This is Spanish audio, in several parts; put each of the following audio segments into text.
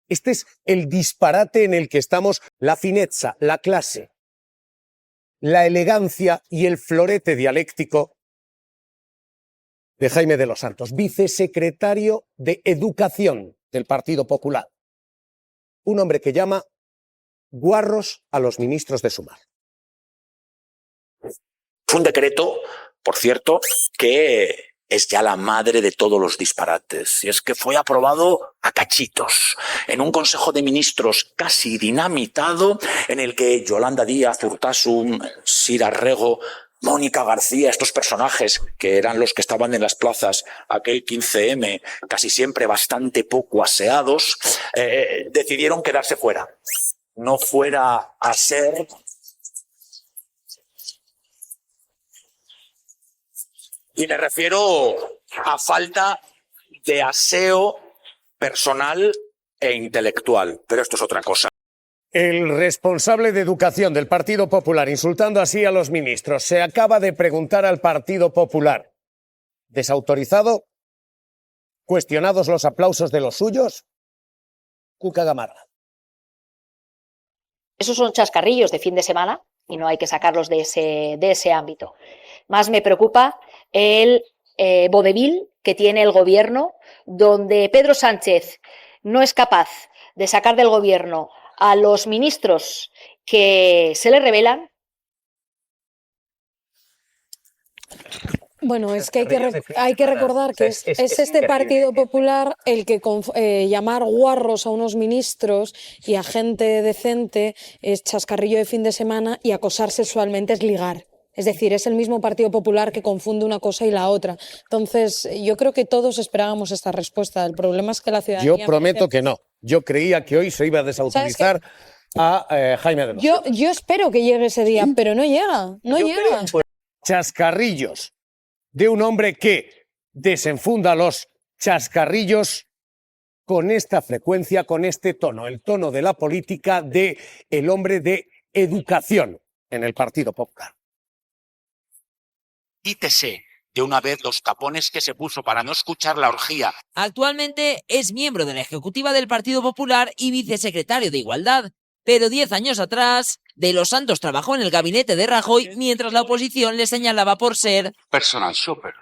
Este es el disparate en el que estamos, la finezza, la clase, la elegancia y el florete dialéctico de Jaime de los Santos, vicesecretario de Educación del Partido Popular. Un hombre que llama guarros a los ministros de Sumar. Fue un decreto, por cierto, que es ya la madre de todos los disparates. Y es que fue aprobado a cachitos, en un Consejo de Ministros casi dinamitado, en el que Yolanda Díaz, Urtasun, Sira Rego, Mónica García, estos personajes que eran los que estaban en las plazas aquel 15M, casi siempre bastante poco aseados, decidieron quedarse fuera. No fuera a ser... Y me refiero a falta de aseo personal e intelectual, pero esto es otra cosa. El responsable de Educación del Partido Popular, insultando así a los ministros, se acaba de preguntar al Partido Popular. ¿Desautorizado? ¿Cuestionados los aplausos de los suyos? Cuca Gamarra. Esos son chascarrillos de fin de semana y no hay que sacarlos de ese ámbito. Más me preocupa el vodevil que tiene el gobierno, donde Pedro Sánchez no es capaz de sacar del gobierno a los ministros que se le rebelan. Bueno, es que hay que recordar que es este Partido Popular el que llamar guarros a unos ministros y a gente decente es chascarrillo de fin de semana y acosar sexualmente es ligar. Es decir, es el mismo Partido Popular que confunde una cosa y la otra. Entonces, yo creo que todos esperábamos esta respuesta. El problema es que la ciudadanía... Yo prometo que no. Yo creía que hoy se iba a desautorizar a Jaime de los Santos. Yo espero que llegue ese día, pero no llega, no llega. Chascarrillos de un hombre que desenfunda los chascarrillos con esta frecuencia, con este tono, el tono de la política de el hombre de educación en el Partido Popular. Quítese de una vez los tapones que se puso para no escuchar la orgía. Actualmente es miembro de la ejecutiva del Partido Popular y vicesecretario de Igualdad, pero 10 años atrás, De los Santos trabajó en el gabinete de Rajoy mientras la oposición le señalaba por ser personal shopper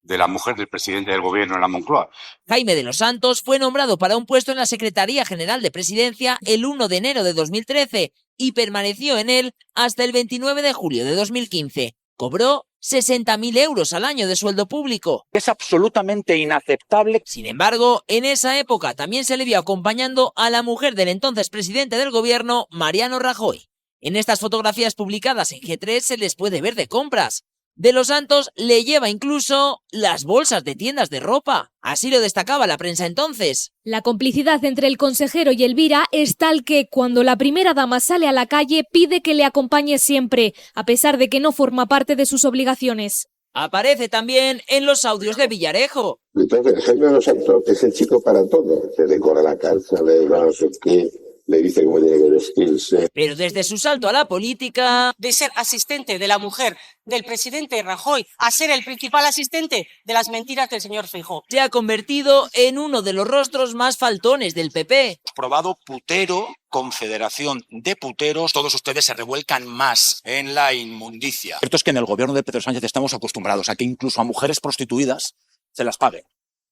de la mujer del presidente del gobierno en la Moncloa. Jaime de los Santos fue nombrado para un puesto en la Secretaría General de Presidencia el 1 de enero de 2013 y permaneció en él hasta el 29 de julio de 2015. Cobró 60.000 euros al año de sueldo público. Es absolutamente inaceptable. Sin embargo, en esa época también se le vio acompañando a la mujer del entonces presidente del gobierno, Mariano Rajoy. En estas fotografías publicadas en G3 se les puede ver de compras. De los Santos le lleva incluso las bolsas de tiendas de ropa. Así lo destacaba la prensa entonces. La complicidad entre el consejero y Elvira es tal que cuando la primera dama sale a la calle pide que le acompañe siempre, a pesar de que no forma parte de sus obligaciones. Aparece también en los audios de Villarejo. Entonces, Jaime de los Santos es el chico para todo. Se decora la casa, le va no sé qué, le dice cómo tiene que vestirse. Pero desde su salto a la política... De ser asistente de la mujer del presidente Rajoy a ser el principal asistente de las mentiras del señor Feijóo. Se ha convertido en uno de los rostros más faltones del PP. Probado putero, confederación de puteros, todos ustedes se revuelcan más en la inmundicia. Cierto es que en el gobierno de Pedro Sánchez estamos acostumbrados a que incluso a mujeres prostituidas se las paguen.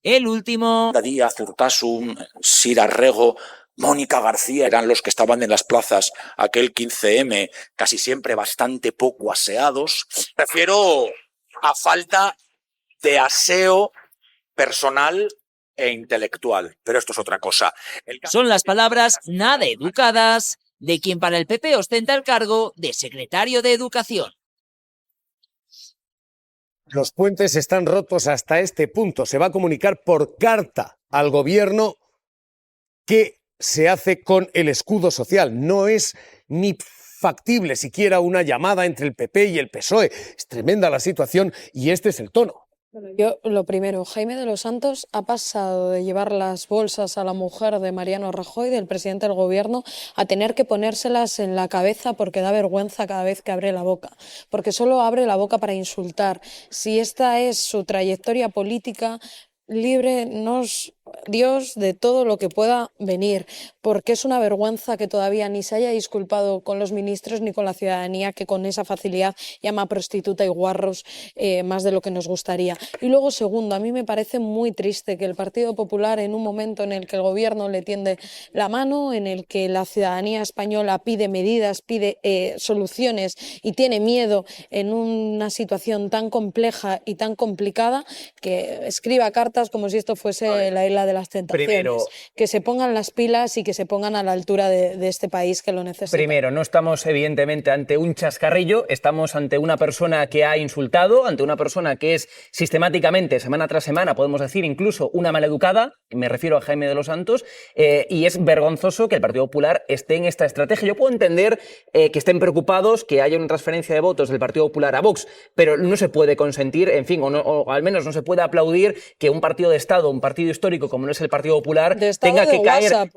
El último... Díaz, Urtasun, Sira Rego, Mónica García eran los que estaban en las plazas aquel 15M, casi siempre bastante poco aseados. Refiero a falta de aseo personal e intelectual, pero esto es otra cosa. Son las palabras nada educadas de quien para el PP ostenta el cargo de secretario de Educación. Los puentes están rotos hasta este punto. Se va a comunicar por carta al gobierno que se hace con el escudo social. No es ni factible siquiera una llamada entre el PP y el PSOE. Es tremenda la situación y este es el tono. Yo, lo primero, Jaime de los Santos ha pasado de llevar las bolsas a la mujer de Mariano Rajoy, del presidente del gobierno, a tener que ponérselas en la cabeza porque da vergüenza cada vez que abre la boca. Porque solo abre la boca para insultar. Si esta es su trayectoria política, líbrenos Dios de todo lo que pueda venir, porque es una vergüenza que todavía ni se haya disculpado con los ministros ni con la ciudadanía, que con esa facilidad llama prostituta y guarros más de lo que nos gustaría. Y luego, segundo, a mí me parece muy triste que el Partido Popular, en un momento en el que el gobierno le tiende la mano, en el que la ciudadanía española pide medidas, pide soluciones y tiene miedo en una situación tan compleja y tan complicada, que escriba cartas como si esto fuese la isla de las tentaciones. Primero, que se pongan las pilas y que se pongan a la altura de este país que lo necesita. Primero, no estamos evidentemente ante un chascarrillo, estamos ante una persona que ha insultado, ante una persona que es sistemáticamente, semana tras semana, podemos decir incluso una maleducada, me refiero a Jaime de los Santos, y es vergonzoso que el Partido Popular esté en esta estrategia. Yo puedo entender que estén preocupados, que haya una transferencia de votos del Partido Popular a Vox, pero no se puede consentir, en fin, o al menos no se puede aplaudir que un partido de Estado, un partido histórico como no es el Partido Popular, tenga que caer, WhatsApp,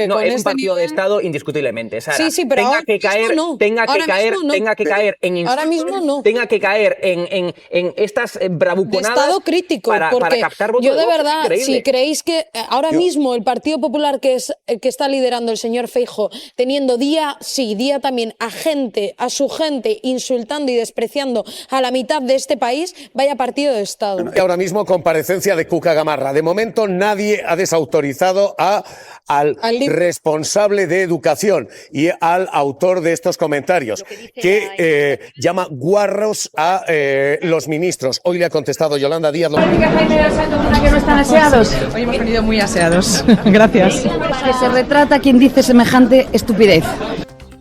no, es un partido de Estado indiscutiblemente, Sara, sí, pero tenga que caer, no. tenga que caer en insultos, ahora mismo no. tenga que caer en estas bravuconadas de Estado crítico, para captar votos. Yo de verdad, si creéis que ahora mismo el Partido Popular que está liderando el señor Feijóo, teniendo día sí, día también a su gente, insultando y despreciando a la mitad de este país, vaya partido de Estado. Y ahora mismo comparecencia de Cuca Gamarra. De momento nadie ha desautorizado al responsable de educación y al autor de estos comentarios, que llama guarros a los ministros. Hoy le ha contestado Yolanda Díaz. Jaime de los Santos, que no están aseados. Hoy hemos venido muy aseados. Gracias. Que se retrata quien dice semejante estupidez.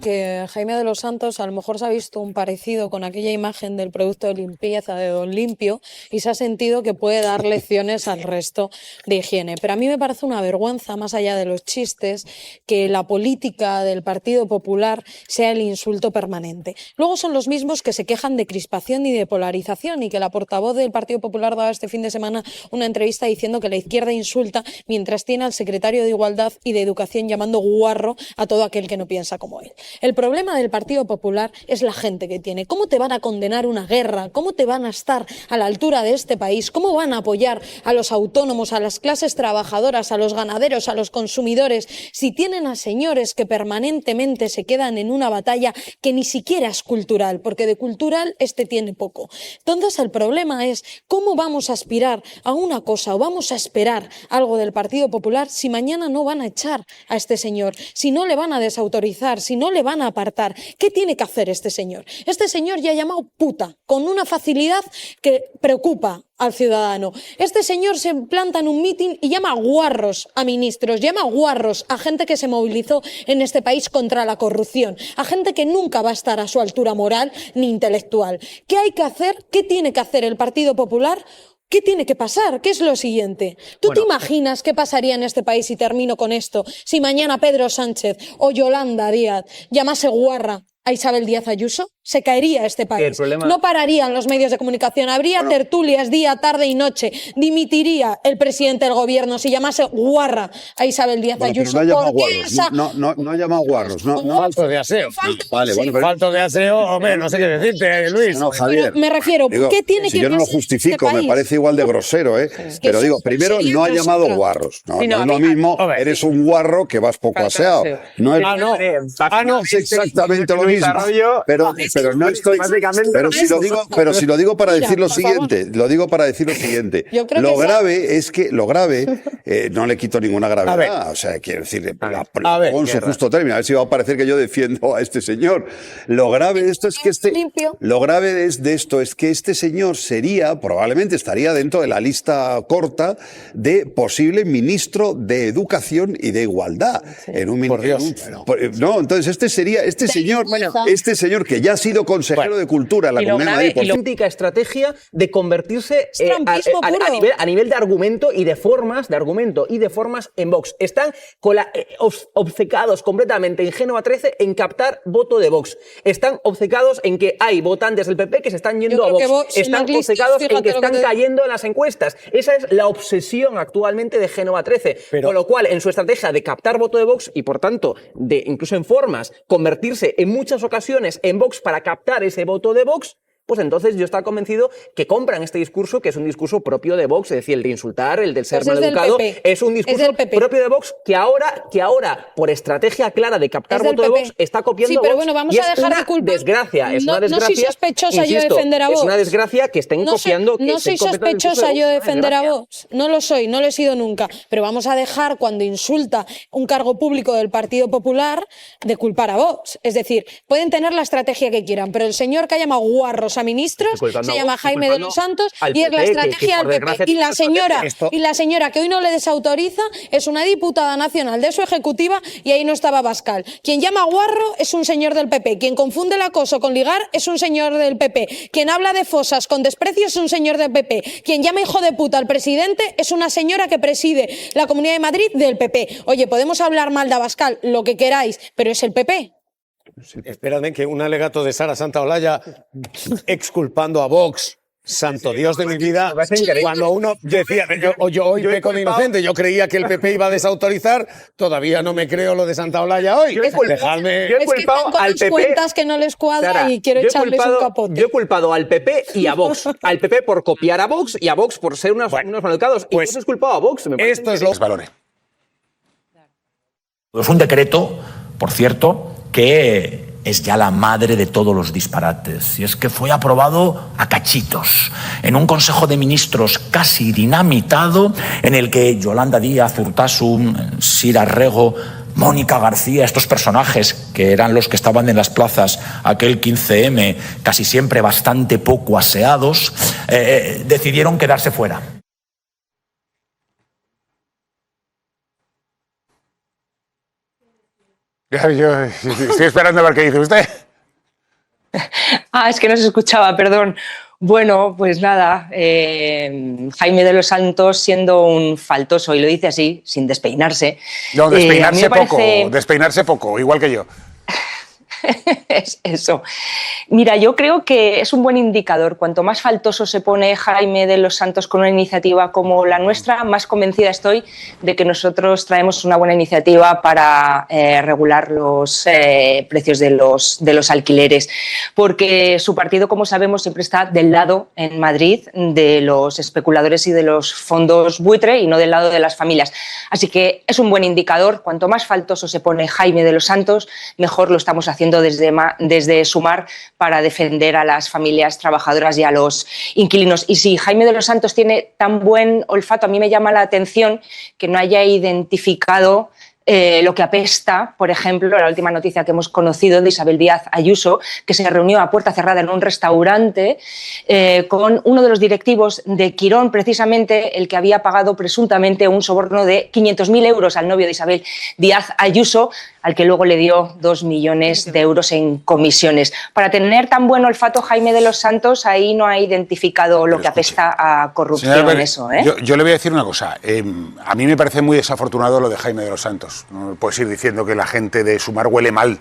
Que Jaime de los Santos a lo mejor se ha visto un parecido con aquella imagen del producto de limpieza de Don Limpio y se ha sentido que puede dar lecciones al resto de higiene. Pero a mí me parece una vergüenza, más allá de los chistes, que la política del Partido Popular sea el insulto permanente. Luego son los mismos que se quejan de crispación y de polarización, y que la portavoz del Partido Popular daba este fin de semana una entrevista diciendo que la izquierda insulta mientras tiene al secretario de Igualdad y de Educación llamando guarro a todo aquel que no piensa como él. El problema del Partido Popular es la gente que tiene. ¿Cómo te van a condenar una guerra? ¿Cómo te van a estar a la altura de este país? ¿Cómo van a apoyar a los autónomos, a las clases trabajadoras, a los ganaderos, a los consumidores, si tienen a señores que permanentemente se quedan en una batalla que ni siquiera es cultural? Porque de cultural este tiene poco. Entonces el problema es cómo vamos a aspirar a una cosa o vamos a esperar algo del Partido Popular si mañana no van a echar a este señor, si no le van a desautorizar, si no le van a apartar. ¿Qué tiene que hacer este señor? Este señor ya ha llamado puta con una facilidad que preocupa al ciudadano. Este señor se planta en un mitin y llama guarros a ministros, llama guarros a gente que se movilizó en este país contra la corrupción, a gente que nunca va a estar a su altura moral ni intelectual. ¿Qué hay que hacer? ¿Qué tiene que hacer el Partido Popular? ¿Qué tiene que pasar? ¿Qué es lo siguiente? ¿Tú te imaginas qué pasaría en este país, y termino con esto, si mañana Pedro Sánchez o Yolanda Díaz llamase guarra a Isabel Díaz Ayuso? Se caería este país. No pararían los medios de comunicación. Habría tertulias día, tarde y noche. Dimitiría el presidente del gobierno si llamase guarra a Isabel Díaz Ayuso. Pero no ha llamado guarros. No ha llamado guarros. Falto de aseo. Falto de aseo, hombre, no sé qué decirte, Luis. No, Javier. Me refiero, ¿qué tiene que yo no lo justifico, me parece igual de grosero, ¿eh? Pero digo, primero, no ha llamado guarros. No es lo mismo, eres un guarro que vas poco aseado. No es exactamente lo mismo. Pero no estoy. Pero si lo digo para decir lo siguiente, lo grave, no le quito ninguna gravedad. O sea, quiero decir, con su justo término, a ver si va a parecer que yo defiendo a este señor. Lo grave de esto es que este señor probablemente estaría dentro de la lista corta de posible ministro de Educación y de Igualdad. Por Dios. Entonces este señor que ya ha sido consejero de Cultura en la Comunidad de Madrid. Y la auténtica estrategia de convertirse a nivel de argumento y de formas en Vox. Están obcecados completamente en Génova 13 en captar voto de Vox. Están obcecados en que hay votantes del PP que se están yendo a Vox. Están obcecados en que están cayendo en las encuestas. Esa es la obsesión actualmente de Génova 13. Con lo cual, en su estrategia de captar voto de Vox y, por tanto, de incluso en formas, convertirse en muchas ocasiones en Vox para captar ese voto de Vox, pues entonces yo estaba convencido que compran este discurso, que es un discurso propio de Vox, es decir, el de insultar, el del ser Pues maleducado, es un discurso propio de Vox que ahora, por estrategia clara de captar voto de Vox, está copiando sí, pero Vox. bueno, vamos y a dejar de culpar. Desgracia, es no, una desgracia. No soy sospechosa yo de defender a Vox. Es una desgracia que estén copiando. No soy sospechosa yo de defender a Vox. No lo soy, no lo he sido nunca. Pero vamos a dejar, cuando insulta un cargo público del Partido Popular, de culpar a Vox. Es decir, pueden tener la estrategia que quieran, pero el señor que ha llamado guarros a ministros se llama Jaime de los Santos y es la estrategia del PP. Y la señora que hoy no le desautoriza es una diputada nacional de su ejecutiva y ahí no estaba Abascal. Quien llama guarro es un señor del PP. Quien confunde el acoso con ligar es un señor del PP. Quien habla de fosas con desprecio es un señor del PP. Quien llama hijo de puta al presidente es una señora que preside la Comunidad de Madrid del PP. Oye, podemos hablar mal de Abascal, lo que queráis, pero es el PP. Espérame, que un alegato de Sara Santaolalla exculpando a Vox. Santo Dios de mi vida, cuando uno decía, yo hoy peco de inocente, yo creía que el PP iba a desautorizar, todavía no me creo lo de Santaolalla hoy. Dejadme. Yo he culpado al PP. Cuentas que no les cuadra, Sara, y quiero echarles un capote. Yo he culpado al PP y a Vox. Al PP por copiar a Vox y a Vox por ser unos maleducados. Pues, y tú has culpado a Vox. Esto es lo valores. Es un decreto, por cierto, que es ya la madre de todos los disparates. Y es que fue aprobado a cachitos, en un Consejo de Ministros casi dinamitado, en el que Yolanda Díaz, Urtasun, Sira Rego, Mónica García, estos personajes que eran los que estaban en las plazas aquel 15M, casi siempre bastante poco aseados, decidieron quedarse fuera. Yo estoy esperando a ver qué dice usted. Es que no se escuchaba, perdón. Bueno, pues nada, Jaime de los Santos siendo un faltoso, y lo dice así, sin despeinarse. No, despeinarse poco, igual que yo. Es eso. Mira, yo creo que es un buen indicador. Cuanto más faltoso se pone Jaime de los Santos con una iniciativa como la nuestra, más convencida estoy de que nosotros traemos una buena iniciativa para regular los precios de los alquileres. Porque su partido, como sabemos, siempre está del lado en Madrid de los especuladores y de los fondos buitre y no del lado de las familias. Así que es un buen indicador. Cuanto más faltoso se pone Jaime de los Santos, mejor lo estamos haciendo desde Sumar para defender a las familias trabajadoras y a los inquilinos. Y si Jaime de los Santos tiene tan buen olfato, a mí me llama la atención que no haya identificado lo que apesta, por ejemplo, la última noticia que hemos conocido de Isabel Díaz Ayuso, que se reunió a puerta cerrada en un restaurante con uno de los directivos de Quirón, precisamente el que había pagado presuntamente un soborno de 500.000 euros al novio de Isabel Díaz Ayuso, al que luego le dio 2 millones de euros en comisiones. Para tener tan buen olfato, Jaime de los Santos ahí no ha identificado lo que apesta a corrupción. Señora, eso, yo le voy a decir una cosa. A mí me parece muy desafortunado lo de Jaime de los Santos. No puedes ir diciendo que la gente de Sumar huele mal.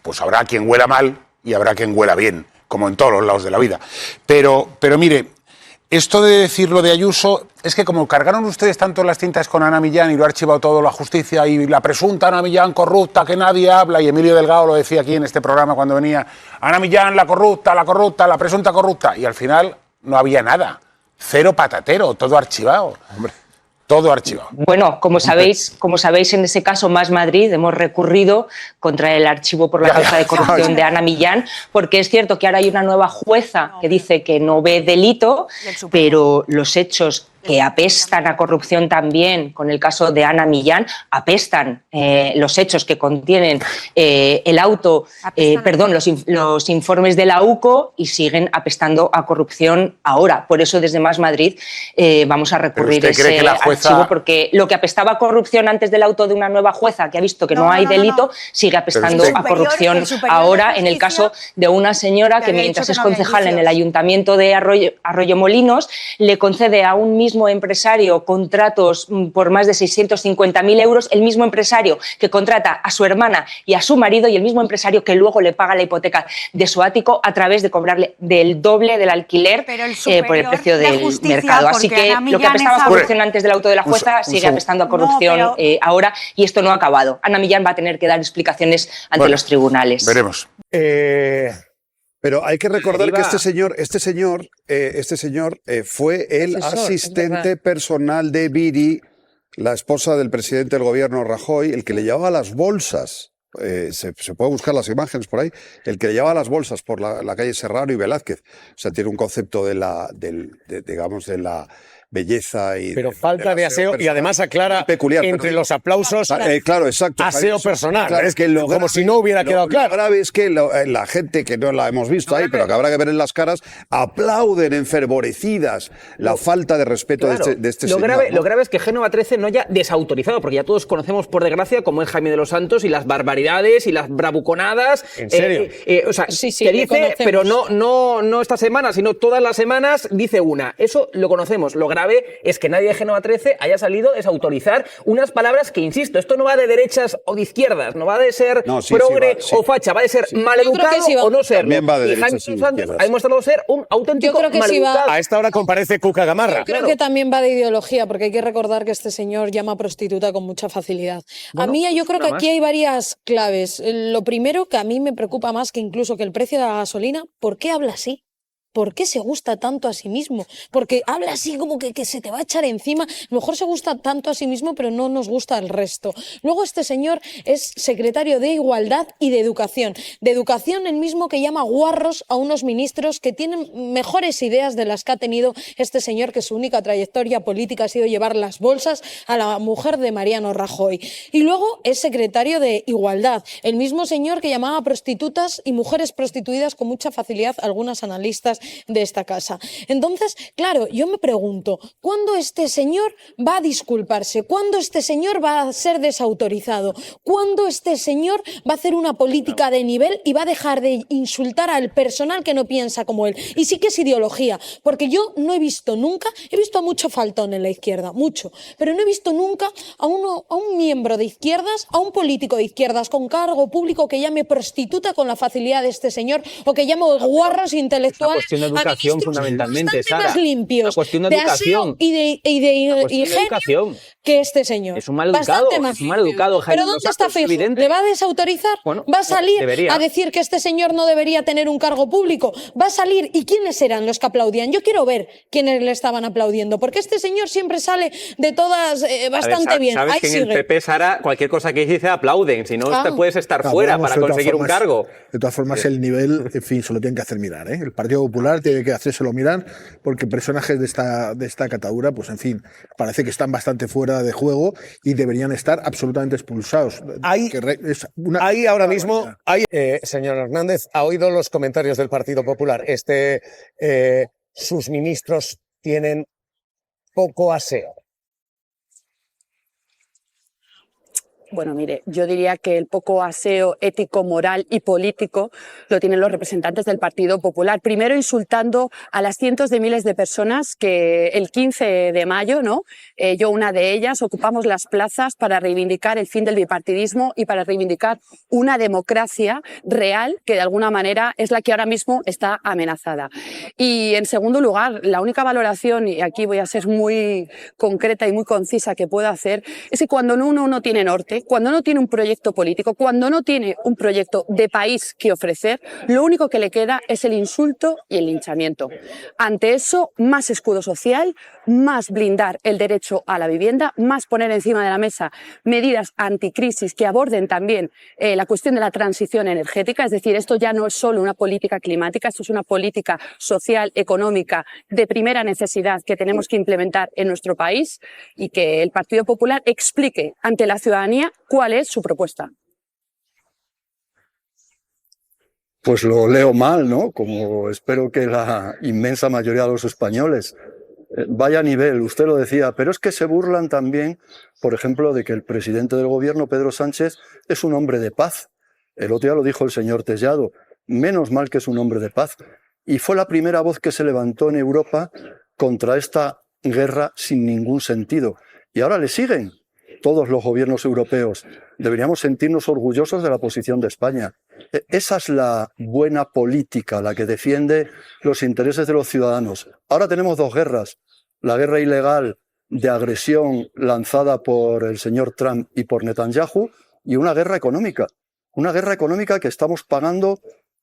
Pues habrá quien huela mal y habrá quien huela bien, como en todos los lados de la vida. Pero mire, esto de decir lo de Ayuso, es que como cargaron ustedes tanto las tintas con Ana Millán y lo ha archivado todo la justicia y la presunta Ana Millán corrupta que nadie habla, y Emilio Delgado lo decía aquí en este programa cuando venía, Ana Millán la corrupta, la presunta corrupta, y al final no había nada, cero patatero, todo archivado. Hombre. Todo archivado. Bueno, como sabéis, en ese caso Más Madrid hemos recurrido contra el archivo por la causa de corrupción de Ana Millán, porque es cierto que ahora hay una nueva jueza que dice que no ve delito, pero los hechos que apestan a corrupción también, con el caso de Ana Millán, apestan los hechos que contienen los informes de la UCO, y siguen apestando a corrupción ahora. Por eso desde Más Madrid vamos a recurrir ese archivo, porque lo que apestaba a corrupción antes del auto de una nueva jueza que ha visto que no hay delito, sigue apestando a corrupción ahora, en el caso de una señora que mientras es concejal en el ayuntamiento de Arroyomolinos le concede a un mismo empresario contratos por más de 650.000 euros, el mismo empresario que contrata a su hermana y a su marido, y el mismo empresario que luego le paga la hipoteca de su ático a través de cobrarle del doble del alquiler por el precio del mercado. Así que lo que apestaba a corrupción antes del auto de la jueza sigue apestando a corrupción ahora, y esto no ha acabado. Ana Millán va a tener que dar explicaciones ante los tribunales. Veremos. Pero hay que recordar que este señor fue el asistente personal de Viri, la esposa del presidente del gobierno Rajoy, el que le llevaba las bolsas. Se puede buscar las imágenes por ahí. El que le llevaba las bolsas por la calle Serrano y Velázquez. O sea, tiene un concepto de la belleza y... Pero falta de aseo personal, y además aclara peculiar, entre los aplausos claro, exacto, aseo personal. Claro, es que como si no hubiera quedado claro. Lo grave es que la gente, que no la hemos visto ahí, pero que habrá que ver en las caras, aplauden enfervorecidas la falta de respeto de este señor. Lo grave es que Génova 13 no haya desautorizado, porque ya todos conocemos, por desgracia, como es Jaime de los Santos y las barbaridades y las bravuconadas. ¿En serio? O sea, que dice, pero no esta semana, sino todas las semanas dice una. Eso lo conocemos. Lo grave es que nadie de Génova 13 haya salido a desautorizar unas palabras que, insisto, esto no va de derechas o de izquierdas, no va de ser progre o facha, va de ser maleducado o no serlo. También va de y Jaime Santos ha demostrado ser un auténtico maleducado. A esta hora comparece Cuca Gamarra. Yo creo que también va de ideología, porque hay que recordar que este señor llama prostituta con mucha facilidad. Bueno, a mí yo creo que aquí hay varias claves. Lo primero, que a mí me preocupa más que incluso que el precio de la gasolina, ¿por qué habla así? ¿Por qué se gusta tanto a sí mismo? Porque habla así como que se te va a echar encima. A lo mejor se gusta tanto a sí mismo, pero no nos gusta el resto. Luego este señor es secretario de Igualdad y de Educación. De Educación, el mismo que llama guarros a unos ministros que tienen mejores ideas de las que ha tenido este señor, que su única trayectoria política ha sido llevar las bolsas a la mujer de Mariano Rajoy. Y luego es secretario de Igualdad. El mismo señor que llamaba prostitutas y mujeres prostituidas con mucha facilidad a algunas analistas de esta casa. Entonces, claro, yo me pregunto, ¿cuándo este señor va a disculparse? ¿Cuándo este señor va a ser desautorizado? ¿Cuándo este señor va a hacer una política de nivel y va a dejar de insultar al personal que no piensa como él? Y sí que es ideología, porque yo no he visto nunca, he visto a mucho faltón en la izquierda, mucho, pero no he visto nunca a un miembro de izquierdas, a un político de izquierdas con cargo público que llame prostituta con la facilidad de este señor, o que llame guarros intelectuales de educación fundamentalmente, Sara. Más limpios, una cuestión de educación y de higiene que este señor. Es un mal educado, Jaime. ¿Pero dónde está fijo? ¿Le va a desautorizar? Bueno, ¿Va a salir debería a decir que este señor no debería tener un cargo público? ¿Va a salir? ¿Y quiénes eran los que aplaudían? Yo quiero ver quiénes le estaban aplaudiendo, porque este señor siempre sale de todas bastante bien. Sabes Ahí que sigue. en el PP, Sara, cualquier cosa que dice aplauden, si no te puedes estar fuera para conseguir un cargo. De todas formas, el nivel, en fin, se lo tienen que hacer mirar, ¿eh? El Partido Popular tiene que hacérselo mirar, porque personajes de esta catadura, pues en fin, parece que están bastante fuera de juego y deberían estar absolutamente expulsados. Ahí ahora mismo, señor Hernández, ha oído los comentarios del Partido Popular. Sus ministros tienen poco aseo. Bueno, mire, yo diría que el poco aseo ético, moral y político lo tienen los representantes del Partido Popular. Primero insultando a las cientos de miles de personas que el 15 de mayo, yo una de ellas, ocupamos las plazas para reivindicar el fin del bipartidismo y para reivindicar una democracia real que de alguna manera es la que ahora mismo está amenazada. Y en segundo lugar, la única valoración, y aquí voy a ser muy concreta y muy concisa que puedo hacer, es que cuando uno no tiene norte, cuando no tiene un proyecto político, cuando no tiene un proyecto de país que ofrecer, lo único que le queda es el insulto y el linchamiento. Ante eso, más escudo social, más blindar el derecho a la vivienda, más poner encima de la mesa medidas anticrisis que aborden también la cuestión de la transición energética. Es decir, esto ya no es solo una política climática, esto es una política social, económica, de primera necesidad que tenemos que implementar en nuestro país, y que el Partido Popular explique ante la ciudadanía cuál es su propuesta. Pues lo leo mal, ¿no? Como espero que la inmensa mayoría de los españoles. Vaya nivel, usted lo decía, pero es que se burlan también, por ejemplo, de que el presidente del gobierno, Pedro Sánchez, es un hombre de paz. El otro día lo dijo el señor Tellado, menos mal que es un hombre de paz. Y fue la primera voz que se levantó en Europa contra esta guerra sin ningún sentido. Y ahora le siguen todos los gobiernos europeos. Deberíamos sentirnos orgullosos de la posición de España. Esa es la buena política, la que defiende los intereses de los ciudadanos. Ahora tenemos dos guerras. La guerra ilegal de agresión lanzada por el señor Trump y por Netanyahu, y una guerra económica. Una guerra económica que estamos pagando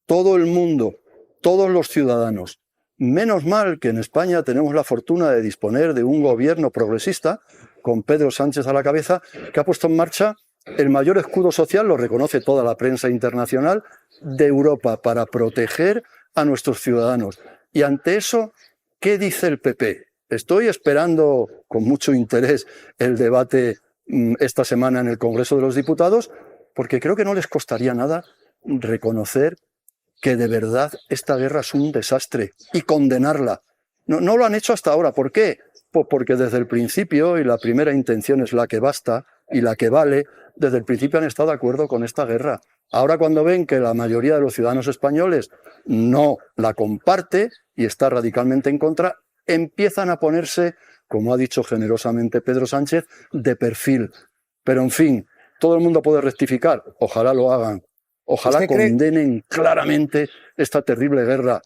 todo el mundo. todos los ciudadanos. Menos mal que en España tenemos la fortuna de disponer de un gobierno progresista, con Pedro Sánchez a la cabeza, que ha puesto en marcha el mayor escudo social, lo reconoce toda la prensa internacional, de Europa para proteger a nuestros ciudadanos. Y ante eso, ¿qué dice el PP? Estoy esperando con mucho interés el debate esta semana en el Congreso de los Diputados, porque creo que no les costaría nada reconocer que de verdad esta guerra es un desastre y condenarla. No lo han hecho hasta ahora. ¿Por qué? Pues porque desde el principio, y la primera intención es la que basta y la que vale, desde el principio han estado de acuerdo con esta guerra. Ahora, cuando ven que la mayoría de los ciudadanos españoles no la comparte y está radicalmente en contra, empiezan a ponerse, como ha dicho generosamente Pedro Sánchez, de perfil. Pero en fin, todo el mundo puede rectificar, ojalá lo hagan. Ojalá condenen claramente esta terrible guerra